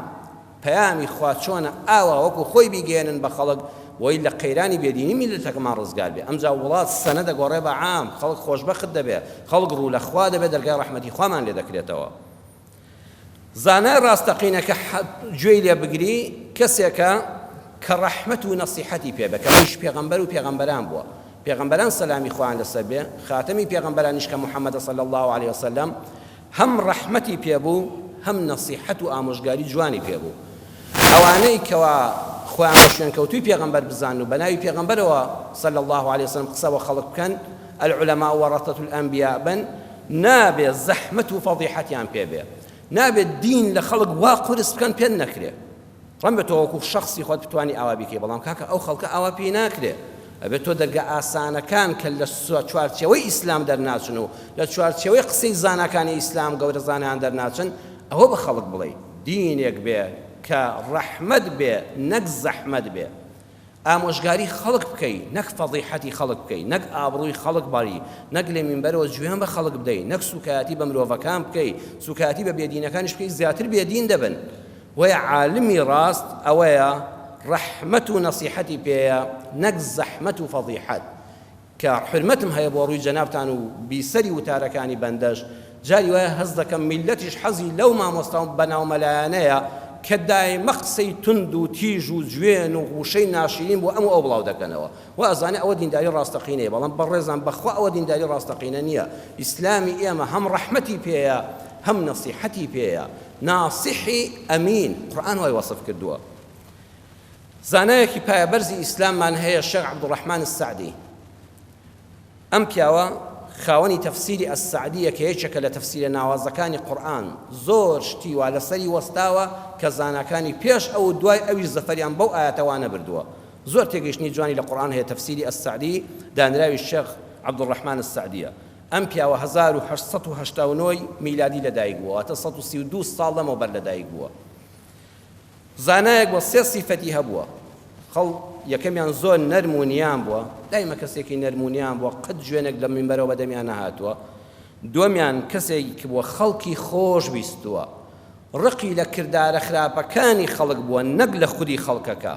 [SPEAKER 2] پەیامی خوا چۆنە ئاوا وەکو خۆی بیگەێنن بە خەڵک بۆی لە قەیرانی بێدینی میلەتەکەمان ڕزگار بێ ئەمجا وڵات سەنە دەگۆڕێ بە عام خەڵک خۆشبەخت دەبێت خەڵک ڕوو لە خوا دەبێت دەرگای ڕەحمەتی خوامان لێ دەکرێتەوە زانای ڕاستەقینە کە گوێی لێ بگری کەسێکە کە ڕەحمەت و نەسیحەتی پێ بێ کە ئەویش پێغەمبەر و پێغەمبەران بووە پێغەمبەران سەلامی خوایان لەسەر بێ خاتەمی پێغەمبەرانیش کە محەممەد صلی الله عليه وسلم هەم ڕەحمەتی پێبوو هەم نەسیحەت و ئامۆژگاری جوانی پێبوو ئەوانەی کەوا خۆیان بە شوێنکەوتووی پێغەمبەر بزان و بە ناوی پێغەمبەرەوە صلی الله عليه وسلم قسە بە خەڵک بکەن العلماء ورثة الأنبياء بن نابێ زەحمەت و فەضیحەتیان پێ بێ نابێت دین لە خەڵک وا قورس بکەن پێ نەکرێ ڕەن بێت تۆ وەکو شەخصی خۆت بتوانی ئاوا بیکەی بەڵام کاکە ئەو خەڵکە ئاوا پێی ناکرێ ئەبێت تۆ دەرگا ئاسانەکان کە لە چوارچێوەی ئیسلام دەرناچن و لە چوارچێوەی قسەی زانەکانی ئیسلام گەورە زانیان دەرناچن ئەوە بە خەڵک بڵێ دینێک بێ کە ڕەحمەت بێ نەک زەحمەت بێ ئامۆژگاری خەڵک بکەی نەک فەضیحەتی خەڵک بکەی نەک ئابڕووی خەڵک باری نەک لێ مینبەرەوە جوێن بە خەڵک بدەی نەک سوکایەتی بە مرۆڤەکان بکەی سوکایەتی بە بێدینەکانیش بکەی زیاتر بێدین دەبن وەیە عالمی ڕاست ئەوەیە ڕەحمەت و نەسیحەتی پێیە نەک زەحمەت و فەضیحەت کە حرمەتم هەیە بۆ ڕووی جەنابتان و بیسەری وتارەکانی بەندەش جاری وایە هەز دەکەم میلەتیش حەزی لەو مامۆستا و بەناومەلایەنەیە کە دایمە قسەی تند و تیژ و جوێن و غوشەی ناشرین بۆ ئەمە ئەو بڵاو دەکەنەوە و ئەزانێ ئەوە دینداری ڕاستەقینەیە بەڵام بەڕێزان بەخوا ئەوە دینداری ڕاستەقینە نییە ئیسلامی ئێمە هەم ڕەحمەتی پێیە هەم نەسیحەتی پێیە ناسیحی ئەمین قورئان وای وەسف کردووە زانایەکی پایەبەرزی ئیسلاممان هەیە شێخ عەبدوڕەحمان السەعدی ئەم پیاوە خاوەنی تەفسیری ئەسسەعدیە کە یەکێکە لە تەفسیرە ناوازەکانی قورئان زۆر شتی وا لەسەری وەستاوە کە زاناکانی پێش ئەو دوای ئەویش زەفەریان بەو ئایەتەوانە بردووە زۆر تێگەیشتنی جوانی لە قورئان هەیە تەفسیری ئەسسەعدی دانراوی شێخ عەبدوڕەحمان السەعدیە ئەم پیاوە 1889 میلادی لەدایک بووە واتە 132 ساڵ لەمەوبەر لەدایک بووە زانایەک بۆ سێ سیفەتی هەبووە خەڵ یەکەمیان زۆر نەرمونیان بووە دایمە کەسێکی نەرمونیان بووە قەت جوێنێک لە مینبەرەوە بەدەمیان نەهاتووە دووەمیان کەسێک بووە خەڵکی خۆش بیستووە ڕقی لە کردارە خراپەکانی خەڵک بووە نەک لە خودی خەڵکەکە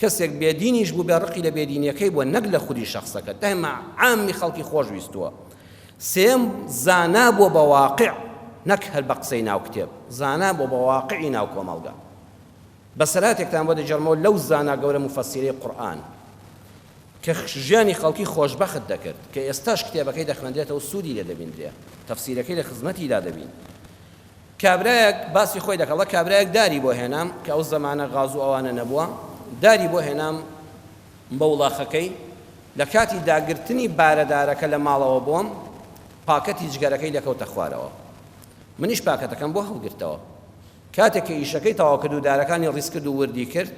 [SPEAKER 2] کەسێک بێدینیش بوو بێ ڕقی لە بێدینیەکەی بووە نەک لە خودی شەخصەکە دایمە عامی خەڵکی خۆش بیستووە سێم زانا بووە بە واقع نەک هەر بە قسەی ناو کتێب زانا بووە بە واقعی ناو کۆمەڵگا بەسەراتێکتان بۆ دەجەڕمەوە لەو زانا گەورە مفەسیرەی قورئان کە ژیانی خەڵکی خۆشبەخت دەکرد کە ئێستاش کتێبەکەی دەخوێندرێتەوە سوودی لێ دەبیندرێ تەفسیرەکەی لە خزمەتی لا دەبین کابرایەک باسی خۆی دەکەڵە کابرایەک داری بۆ هێنام کە ئەو زەمانە غاز و ئەوانە نەبووە داری بۆ هێنام بە وڵاخەکەی لە کاتی داگرتنی بارەدارەکە لە ماڵەوە بۆم پاکەتی جگەرەکەی دەکەوتە خوارەوە منیش پاکەتەکەم بۆ هەڵگرتەوە کاتێک کە ئیشەکەی تەواو کرد و دارەکانی ڕیز کرد و وردی کرد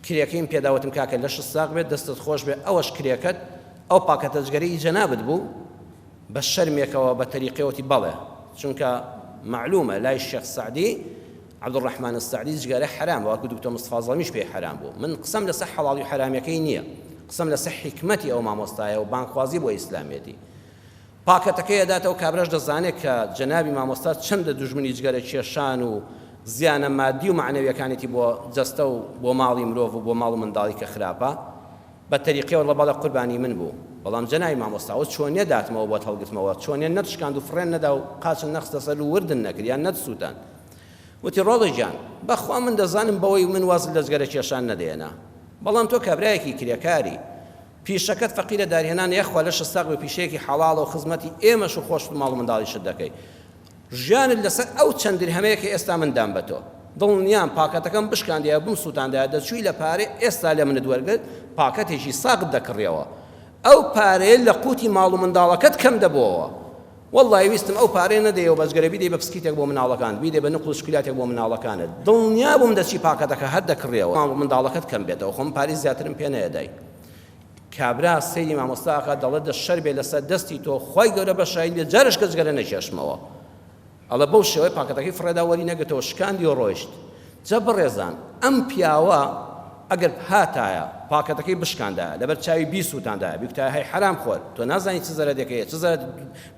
[SPEAKER 2] کرێکەیم پێداوتم کاکە لەش ساق بێت دەستت خۆش بێ ئەوەش کرێکەت ئەو پاکەتە جگەرەی جەنابت بوو بە شەرمێکەوە بە تەریقەوەتی بەڵێ چونکە معلومە لای شێخ سەعدی عەبدوڕەحمان السەعدی جگەرە حرام وەکو دکتۆر مستەفا زەڵمیش پێی حرام بوو من قسەم لەسەر حەڵاڵی و حرامەکەی نییە قسەم لەسەر حیکمەتی ئەو مامۆستایە و بانخوازی بۆ ئیسلامێتی پاکەتەکەی ئەداتەوە کابرەش دەزانێت کە جەنابی مامۆستا چەندە دوژمنی جگەرە کێشان و زیانە مادی و معنەویەکانێتی بۆ جەستە و بۆ ماڵی مرۆڤ و بۆ ماڵ و منداڵی کە خراپە بە تەریقەوە لە بەڵە قوربانی من بوو بەڵام جەنابی مامۆستاوە چۆنیە داتمەوە بۆ هەڵگرتمەوە چۆنیە نەتشکاند و فڕێن نەدا و قاچن نەخستە سەر و وردن نەکرد یان نەتسووتان وتی ڕۆڵی گیان بەخوا من دەزانم بەوەی من وازم لە جگەرە کێشان نەدێنا بەڵام تۆ کابرایەکی کرێکاری پیشەکەت فەقیرە دارهێنان یەخوا لە شەستاق بە پیشەیەکی حەڵاڵ و خزمەتی ئێمەش و خۆشت و ماڵ و منداڵیشت دەکەی ژیانت لەسەر ئەو چەند درهەمەیەکە ئێستا من دام بە تۆ دڵنیام پاکەتەکەم بشکاندایە بم سووتاندایە دەچووی لە پارێ ئێستا لە منت وەرگرت پاکەتێکی ساقت دەکڕێەوە ئەو پارەیە لە قوتی ماڵ و منداڵەکەت کەم دەبەوە والله ویستم ئەو پارەی نەدەیەوە بەجگەرە بیدەی بە بسکیتێک بۆ مناڵەکان بیدەی بە نقل و شکلاتێک بۆ مناڵەکانت دڵنیا بووم دەچی پاکەتەکە هەر دەکڕێەوە ماڵ و منداڵەکەت کەم بێتەوە خۆم پارەی زیاترم پێ نەیەدای کابرا سەیری مامۆستاکە دەڵێت دەشەر بێ لەسەر دەستی تۆ خۆی گەورە بە شایل بێ جارش کەس گەرە نەکێشمەوە ئەڵە بەو شێوەی پاکەتەکەی فڕێداوەری نەگەتەوە شکاندی و ڕۆیشت جە بڕێزان ئەم پیاوە ئەگەر هاتایە پاکەتەکەی بشکاندایە لەبەر چاوی بیسووتاندایە بیکتایە هەی حرام خۆر تۆ نازانی چ زەرەدەکەیە چ زەرەد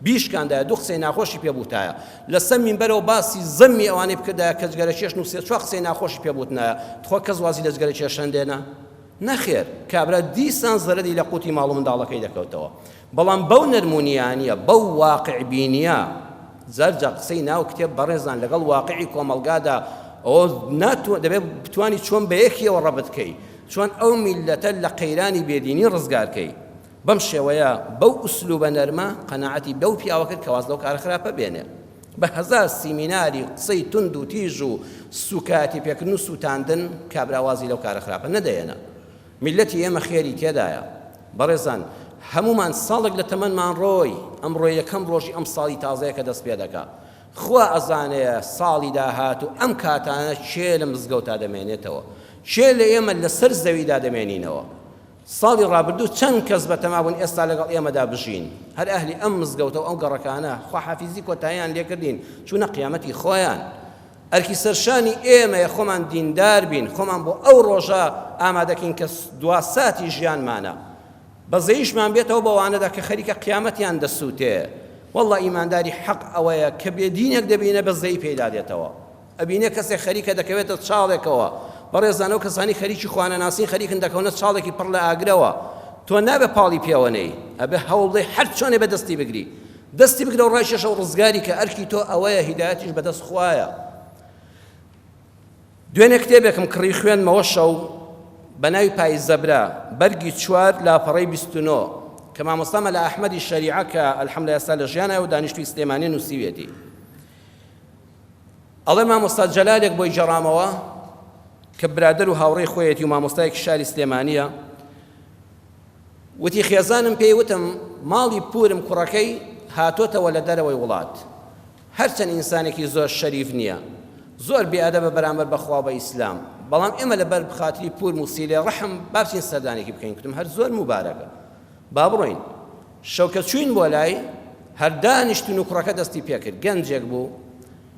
[SPEAKER 2] بیشکاندایە دوو قسەی ناخۆشی پێبووتایە لەسەر مینبەرەوە باسی زەمی ئەوانەی بکردایە کە جگەرە کێشن و سێ چوار قسەی ناخۆشی پێبووتنایە تخوا کەس وازی لە جگەرە کێشان دێنا نەخێر کابرا دیسان زەرەدی لە قوتی ماڵ و منداڵەکەی دەکەوتەوە بەڵام بەو نەرمونیانیە بەو واقع بینیە زەرجە قسەی ناو کتێب بەڕێزان لەگەڵ واقعی کۆمەلگادا ئەوە دەبێت بتوانی چۆن بە یەکیەوە ڕەبتکەی چۆن ئەو میلەتە لە قەیرانی بێدینی ڕزگارکەی بەم شێوەیە بەو ئوسلوبە نەرمە قەناعەتی بەو پیاوە کرد کە واز لەو کارە خراپە بێنێ بە هەزار سیمیناری قسەی تند و تیژ و سوکاتی پێکردن و سووتاندن کابراوازی لەو کارە خراپە نەدەێنە میلەتی ئێمە خێری تێدایە بەڕێزان هەمومان ساڵێک لە تەمەنمان ڕۆی ئەمڕۆ یەکەم ڕۆژی ئەم ساڵی تازەیە کە دەست پێ دەکا خوا ئەزانەیە ساڵی داهات و ئەم کاتانە چێ لە مزگەوتا دەمێنێتەوە چێ لە ئێمە لەسەر زەویدا دەمێنینەوە ساڵی ڕابردوو چەند کەس بەتەمابوون ئێستا لەگەڵ ئێمەدا بژین هەر ئەهلی ئەم مزگەوتە و ئەو گەڕەکانە خواحافیزی کۆتاییان لێکردین چوونە قیامەتی خۆیان ئەرکی سەرشانی ئێمەیە خۆمان دیندار بین خۆمان بۆ ئەو ڕۆژە ئامادەکەین کە دواساتی ژیانمانە بەزەیشمان بێتەوە بەوانەدا کە خەریکە قیامەتیان دەسووتێ والله ئیمانداری حەق ئەوەیە کە بێدینێک دەبینە بەزەی پێدا دێتەوە ئەبینێ کەسێک خەریکە دەکەوێتە چاڵێکەوە بەڕێزانەوە کەسانی خەریکی خوانەناسی خەریکن دەکەونە چاڵێکی پڕ لە ئاگرەوە تۆ نابێ پاڵی پێوەنەی ئەبێ هەوڵێ هەر چۆنێ بە دەستی بگری دەستی بگرە و ڕایشەشە و ڕزگاری کە ئەرکی تۆ ئەوەیە هیدایەتیش بەدەست خوایە دوێنێ کتێبێکم کڕی خوێنمەوە شەو بە ناوی پای زەبرا بەرگی 4 لاپەڕەی 29 کە مامۆستامە لە ئەحمەدی شەریعە کە ئەلحەمدولایە ئێستا لە ژیانایە و دانیشتووی سلێمانی نووسیوێتی ئەڵێ مامۆستا جەلالێک بۆی جەڕامەوە کە برادەر و هاوڕێی خۆیەتی و مامۆستایەکی شاری سلێمانیە وتی خێزانم پێی وتم ماڵی پورم کوڕەکەی هاتۆتەوە لە دەرەوەی وڵات هەرچەند ئینسانێکی زۆر شەریف نییە زۆر بێئەدەبە بەرامبەر بەخوا بە ئیسلام بەڵام ئێمە لەبەر بخاتری پور موسیلێ ڕەحم بابچین سەردانێکی بکەین کتم هەر زۆر مبارەکە با بڕۆین شەوکە چوین بۆ لای هەر دانیشتون و کوڕەکە دەستی پێکرد گەنجێک بوو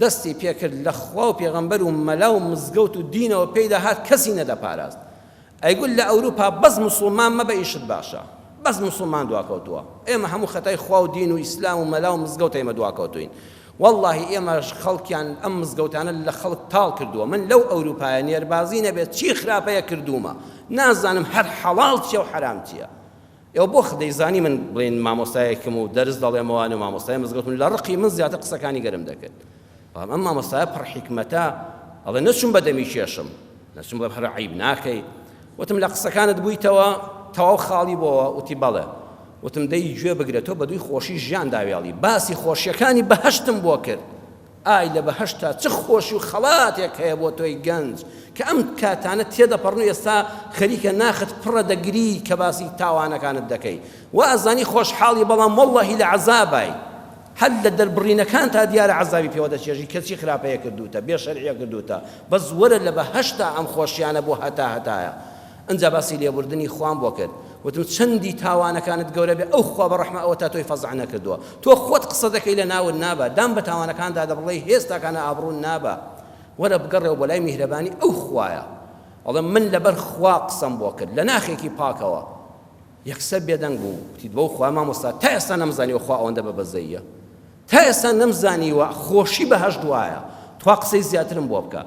[SPEAKER 2] دەستی پێکرد لە خوا و پێغەمبەر و مەلا و مزگەوت و دینەوە پێی داهات کەسی نەدەپاراست ئەیگوت لە ئەوروپا بەس موسڵمان مەبە ئیشت باشە بەس موسڵمان دواکەوتووە ئێمە هەموو خەتای خوا و دین و ئیسلام و مەلا و مزگەوت ئێمە دواکەوتوین والله ئێمەش خەڵکیان ئەم مزگەوتانە لە خەڵک تاڵ کردووە من لەو ئەوروپایە نێربازی نەبێت چی خراپەیە کردومە نازانم هەر حەڵاڵ چیە و حرام چییە ئێوە بۆ دەیزانی من بڵێن مامۆستایەکم و دەرس دەڵێمەوانە و مامۆستای مزگەوتم لە ڕقی من زیاتر قسەکانی گەرم دەکرد ئەم مامۆستایە پڕ حیکمەتە ئەڵێ نەچوون بە دەمی کێشم نەچوون بە هەر عیب ناکەی وتم لە قسەکانت بوویتەوە تەواو خاڵی بۆەوە وتی بەڵێ وتم دەی گوێ بگرێتەوە بە دووی خۆشی ژیان داوێڵی باسی خۆشیەکانی بەهەشتم بۆ کرد ئای لە بەهەشتا چ خۆشی و خەڵاتێک هەیە بۆ تۆی گەنج کە ئەم کاتانە تێدەپەڕن و ئێستا خەریکە ناخت پڕە دەگری کە باسی تاوانەکانت دەکەی و ئەزانی خۆشحاڵی بەڵام وەڵڵەهی لە عەزابای هەر لە دەربڕینەکان تا دیارە عەزابی پێوە دەچێژی کەچی خراپەیە کردوتە بێ شەرعیە کردوتە بەس وەرە لە بەهەشتا ئەم خۆشیانە بۆ هەتایە ئەنجا باسی لێبوردنی خوان بۆ کرد وتم چەندی تاوانەکانت گەورە بێ ئەو خوا بەڕەحمە ئەوە تا تۆی فەزع نەکردووە تۆ خۆت قسە دەکەی لە ناون نابە دام بە تاوانەکاندا دەبڵێ هێستاکانە ئابڕوون نابە وەرە بگەڕێەوە بۆ لای میهرەبانی ئەو خوایە ئەڵێ من لەبەر خوا قسەم بۆ کرد لە ناخێکی پاکەوە یەکسەر بێدەنگ بوو وتیت بەو خوا مامۆستا تا ئێستا نەمزانیوە خوا ئەوەندە بەبەزەیە تا ئێستا نەمزانیوە خۆشی بەهەشت وایە توا قسەی زیاترم بۆ بکە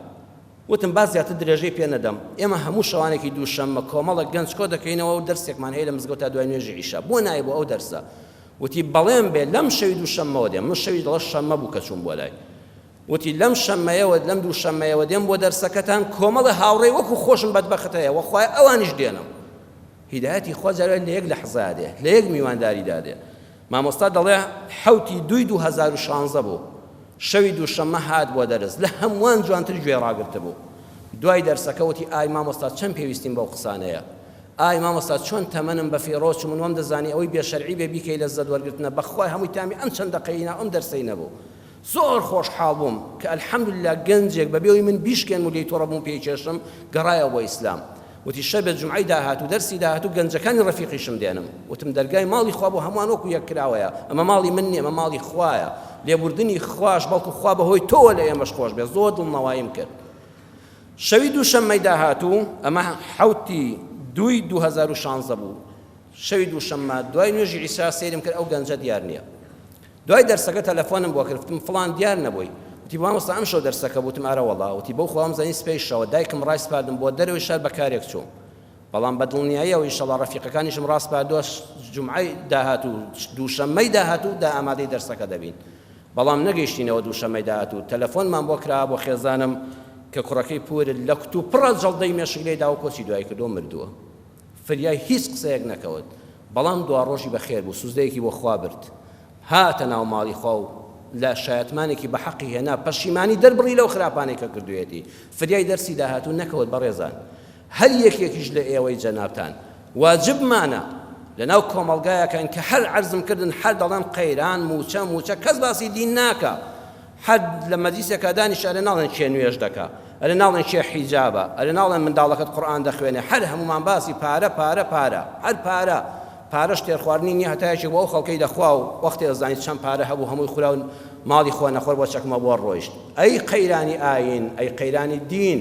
[SPEAKER 2] وتم باز زیاتر درێژەی پێ نەدەم ئێمە هەموو شەوانێکی دووشەممە کۆمەڵە گەنج کۆ دەکەینەوە و دەرسێکمان هەیە لە مزگەوت تا دوای نوێژی عیشا بۆ نایە بۆ ئەو دەرسە وتی بەڵێم بێ لەم شەوی دووشەممەوە دێم من شەوی دڵە شەممە بوو کە چوون بۆ لای وتی لەم شەممەیەوە لەم دوو شەممەیەوە دێم بۆ دەرسەکەتان کۆمەڵە هاوڕێی وەکو خۆشم بەدبەختەیە وەخوای ئەوانیش دێنم هیدایەتی خوا جارێ لە یەک لەحزا دێ لە یەک میوانداریدا دێ مامۆستا دەڵێ حەوتی 2016 بوو شەوی دووشەممە هات بۆ دەرس لە هەمووان جوانتر گوێ ڕاگرتە بوو دوای دەرسەکە وتی ئای مامۆستا چەند پێویستیم بەو قسانەیە ئای مامۆستا چۆن تەمەنم بە فیرۆز من وەم دەزانی ئەوەی بێشەرعی بێ بیکەی لە زەد وەرگرتنە بەخوای هەمووی تامی ئەم چەند دەقەینا ئەم دەرسەی نەبوو زۆر خۆشحاڵ بووم کە ئەلحەمدوللا گەنجێک بەبێەوەی من بیشکێن و لێی تۆڕە بووم پێی کێشم گەڕایەوە بۆ ئیسلام وتی شەبێ جومعەی داهاتوو دەرسی داهاتوو گەنجەکانی ڕەفیقیشم دێنم وتم دەرگای ماڵی خوا بۆ هەمووان وەکو یەک کراوەیە ئەمە ماڵی من نییە ئەمە ماڵی خوایە لێبوردنی خوش بەڵکو خوا بەهۆی تۆوە لە ئێمەش خۆش بێ زۆر دڵنەواییم کرد شەوی دووشەممەی داهاتوو ئەمە حەوتی 2016 بوو شەوی دووشەممە دوای نوێژی عیسا سەیرم کرد ئەو گەنجە دیار نییە دوای دەرسەکە تەلەفۆنم بۆ کردم فڵان دیار نەبووی وتی مامۆستا ئەم شەو دەرسەکە بوتم ئارە وەڵا وتی بەو خۆم زانی سپێیشەوە دایکم ڕای سپاردم بۆ دەرەوەی شار بەکارێک چووم بەڵام بەدڵنیاییەوە ئینشەڵا ڕەفیقەکانیشم ڕاست پاردووە جومعەی داهاتوو دووشەممەی داهاتوو دا ئامادەی دەرسەکە دەبین بەڵام نەگەیشتینەوە دووشەممەی داهاتوو تەلەفۆنمان بۆ کرا بۆ خێزانم کە کوڕەکەی پورت لە کتوب پڕە جەڵدەی مێشک لێدا و کۆچی دوای کردو مردووە فریای هیچ قسەیەک نەکەوت بەڵام دوا ڕۆژی بەخێر بوو سوزدەیەکی بۆ خوا برد هاتە ناو ماڵی خوا و لە شایەتمانێکی بە حەقی هێنا پەشیمانی دەربڕی لەو خراپانێک کە کردوێتی فریای دەرسی داهاتوو نەکەوت بەڕێزان هەر یەکێکیش لە ئێوەی جەنابتان واجبمانە لەناو کۆمەڵگایەکان کە هەر عەرزم کردن هەر دەڵێن قەیران موچە کەس باسی دین ناکە هەر لە مەجلیسێکا دانیشە ئەرێ ناڵێن کێ نوێژ دەکا ئەرێ ناڵێن کێ حیجابە ئەرێ ناڵێن منداڵەکەت قورئان دەخوێنێ هەر هەمومان باسی پارە هەر پارەش تێرخواردنی نییە هەتایەکی بۆ ئەو خەڵکەی دەخوا و وەختی دەزانیت چەند پارە هەبوو هەمووی خورا و ماڵی خۆ نەخۆر بۆ چەکمە بۆ ڕۆیشت ئەی قەیرانی ئاین ئەی قەیرانی دین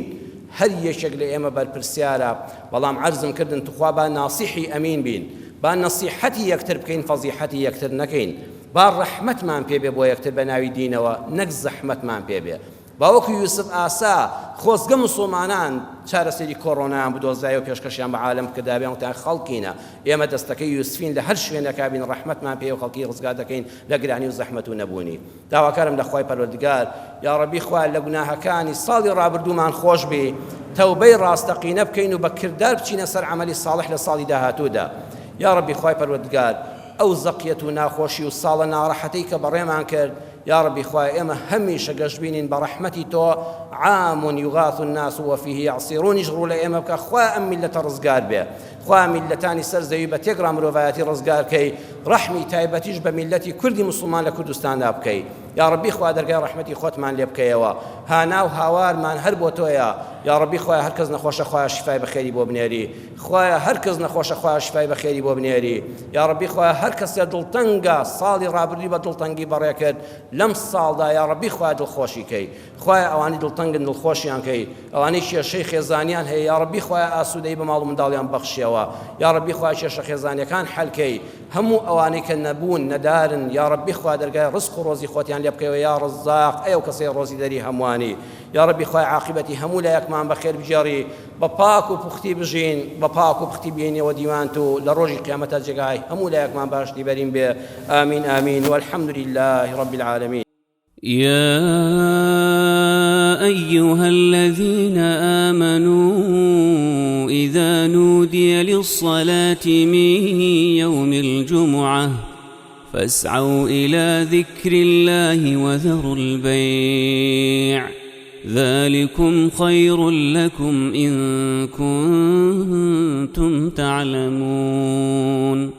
[SPEAKER 2] هەر یەکێک لە ئێمە بەرپرسیارە بەڵام عەرزم کردن توخوا با ناسیحی ئەمین بین با نەسیحەتی یەکتر بکەین فەزیحەتی یەکتر نەکەین با ڕەحمەتمان پێبێ بۆ یەکتر بە ناوی دینەوە نەک زەحمەتمان پێبێ باوەکو یوسف ئاسا خۆزگە مسڵمانان چارەسەری کۆڕۆنایان بدۆزایە و پێشکەشیان بە عالەم کردابیان وتیان خەڵکینە ئێمە دەستەکەی یوسفین لە هەر شوێنێکا بین ڕەحمەتمان پێ و خەڵکی ڕزگار دەکەین لە گرانی و زەحمەت و نەبوونی داواکارم لە خوای پەروەردگار یا ڕەبی خوا لە گوناهەکانی ساڵی ڕابردوومان خۆش بێ تەوبەی ڕاستەقینە بکەین و بە کردار بچینە سەر عەمەلی ساڵح لە ساڵی داهاتوودا یا ڕەبی خوای پەروەردگار ئەو زەقیەت و ناخۆشی و ساڵە ناڕەحەتەی کە بەڕێمان کرد يا ربي خوای ئێمە هەمیشە گەشتبینین بە ڕەحمەتی تۆ عام يغاث الناس وفيه يعصرون يشغلوا لە ئێمە بکە خوا ئەم میلەتە ڕزگار بێ خوا میلەتانی سەر زەوی بە تێکرا مرۆڤایەتی ڕزگار کەی ڕەحمی تایبەتیش بە میلەتی کوردی مسلمان لە کوردستاندا بکەی یا ربی خوا دەرگای ڕەحمەتی خۆتمان لێ بکەیەوە هانا و هاوارمان هەر بۆ تۆیە یا ربی خوای هەر کەس نەخۆشە خوای شیفای بەخێری بۆ بنێری خوای هەر کەس نەخۆشە خوای شیفای بەخێری بۆ بنێری یا ربی خوای هەر کەسێ دڵتەنگە ساڵی ڕابردووی بە دڵتەنگی بەڕێ کرد لەم ساڵدا یا ربی خوای دڵخۆشی کەی خوای ئەوانی دڵتەنگن دڵخۆشیان کەی ئەوانەی کێشەی خێزانیان هەیە یا ربی خوای ئاسوودەی بە ماڵ و منداڵیان بەخشیەوە یا ربی خوای کێشە خێزانیەکان حەلکەی هەموو ئەوانەی کە نەبوون نەدارن یا ربی خوای دەرگای ڕزق و ڕۆزی خۆتیان لێ بکەوە یا ڕزاق ئەو کەسەی ڕۆزی دەری هەمووانی یا ربی خوای عاقبەتی هەموو لایەکمان بەخێر بجێڕی بە پاک و پوختی بژین بە پاک و پوختی بێنیەوە دیوانت و لە ڕۆژی قیامەتە جێگای هەموو لایەکمان باشتی بەرین بێ ئامین ئامین والحمد لله رب العالمين
[SPEAKER 1] يا أيها الذين آمنوا إذا نودي للصلاة من يوم الجمعة فاسعوا إلى ذكر الله وذروا البيع ذلكم خير لكم إن كنتم تعلمون